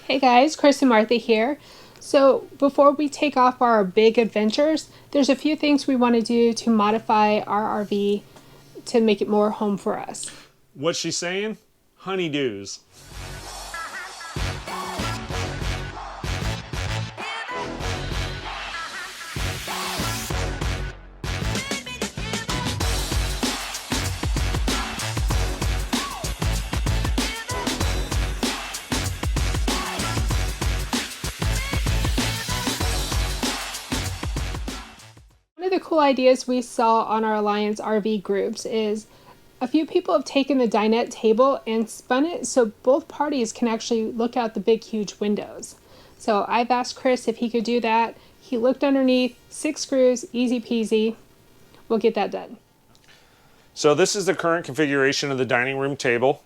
Hey guys, Chris and Martha here. So before we take off our big adventures, there's a few things we want to do to modify our RV to make it more home for us. What's she saying? Honeydews. One of the cool ideas we saw on our Alliance RV groups is a few people have taken the dinette table and spun it so both parties can actually look out the big huge windows. So I've asked Chris if he could do that. He looked underneath, 6 screws, easy peasy. We'll get that done. So this is the current configuration of the dining room table.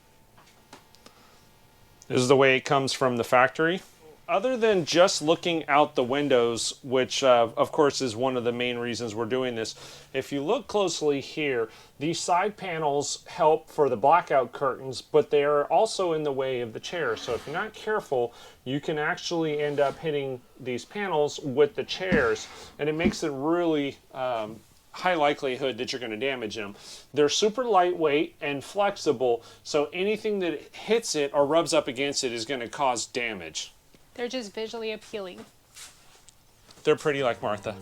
This is the way it comes from the factory. Other than just looking out the windows, which of course is one of the main reasons we're doing this, if you look closely here, these side panels help for the blackout curtains, but they are also in the way of the chair. So if you're not careful, you can actually end up hitting these panels with the chairs, and it makes it really high likelihood that you're going to damage them. They're super lightweight and flexible, so anything that hits it or rubs up against it is going to cause damage. They're just visually appealing. They're pretty like Martha.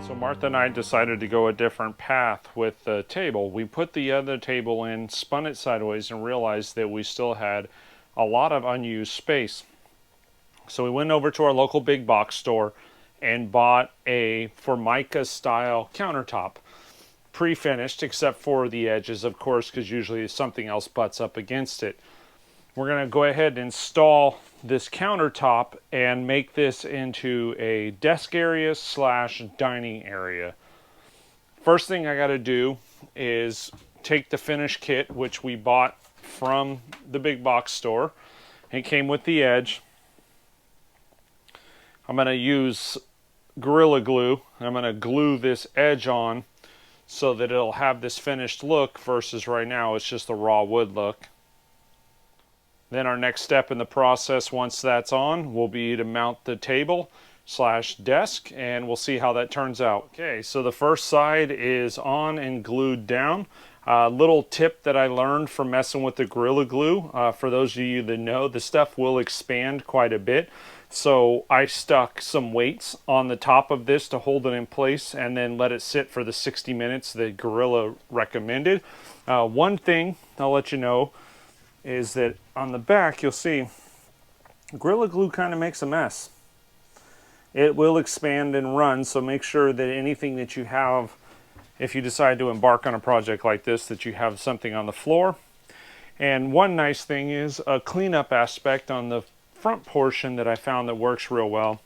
So Martha and I decided to go a different path with the table. We put the other table in, spun it sideways, and realized that we still had a lot of unused space. So we went over to our local big box store and bought a Formica style countertop, pre-finished except for the edges, of course, because usually something else butts up against it. We're going to go ahead and install this countertop and make this into a desk area / dining area. First thing I got to do is take the finish kit, which we bought from the big box store. It came with the edge. I'm going to use Gorilla Glue. I'm going to glue this edge on so that it'll have this finished look versus right now it's just a raw wood look. Then our next step in the process, once that's on, will be to mount the table / desk, and we'll see how that turns out. Okay, so the first side is on and glued down. Little tip that I learned from messing with the Gorilla Glue, for those of you that know, the stuff will expand quite a bit. So I stuck some weights on the top of this to hold it in place and then let it sit for the 60 minutes that Gorilla recommended. One thing I'll let you know is that on the back you'll see Gorilla Glue kind of makes a mess. It will expand and run, so make sure that anything that you have, if you decide to embark on a project like this, that you have something on the floor. And one nice thing is a cleanup aspect on the front portion that I found that works real well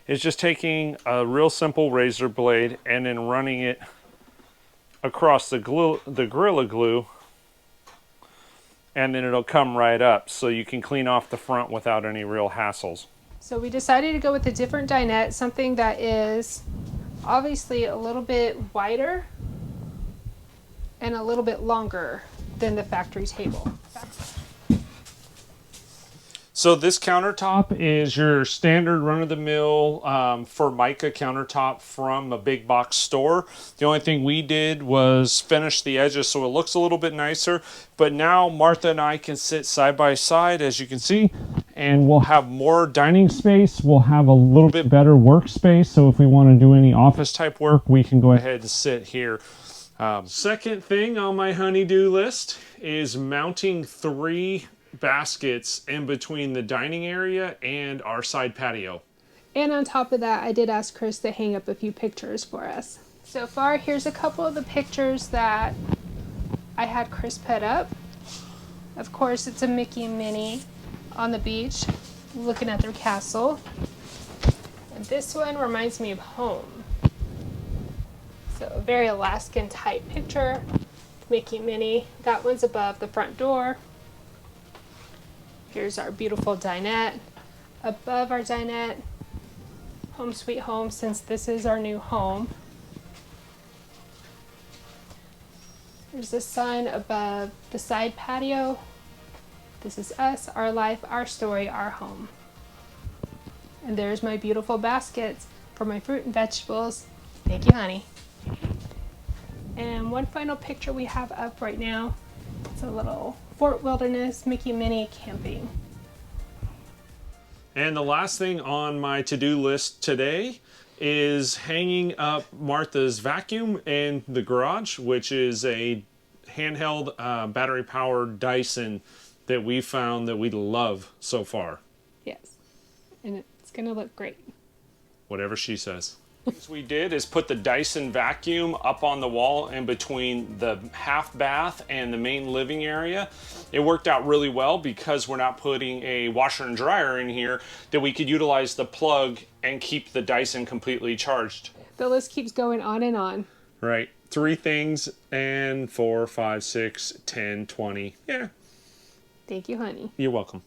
is just taking a real simple razor blade and then running it across the Gorilla Glue, and then it'll come right up, so you can clean off the front without any real hassles. So we decided to go with a different dinette, something that is obviously a little bit wider and a little bit longer than the factory table. So this countertop is your standard run-of-the-mill Formica countertop from a big box store. The only thing we did was finish the edges so it looks a little bit nicer. But now Martha and I can sit side by side, as you can see, and we'll have more dining space. We'll have a little bit better workspace. So if we want to do any office type work, we can go ahead and sit here. Second thing on my honeydew list is mounting 3 baskets in between the dining area and our side patio. And on top of that, I did ask Chris to hang up a few pictures for us. So far, here's a couple of the pictures that I had Chris put up. Of course, it's a Mickey and Minnie on the beach looking at their castle. And this one reminds me of home. So a very Alaskan type picture. Mickey and Minnie. That one's above the front door. Here's our beautiful dinette. above our dinette, home sweet home, since this is our new home. There's a sign above the side patio. This is us, our life, our story, our home. And there's my beautiful baskets for my fruit and vegetables. Thank you, honey. And one final picture we have up right now. It's a little Fort Wilderness Mickey Minnie camping. And the last thing on my to-do list today is hanging up Martha's vacuum in the garage, which is a handheld battery-powered Dyson that we found that we love so far. Yes, and it's gonna look great. Whatever she says. What we did is put the Dyson vacuum up on the wall in between the half bath and the main living area. It worked out really well because we're not putting a washer and dryer in here, that we could utilize the plug and keep the Dyson completely charged. The list keeps going on and on. Right. 3 things and 4, 5, 6, 10, 20. Yeah. Thank you, honey. You're welcome.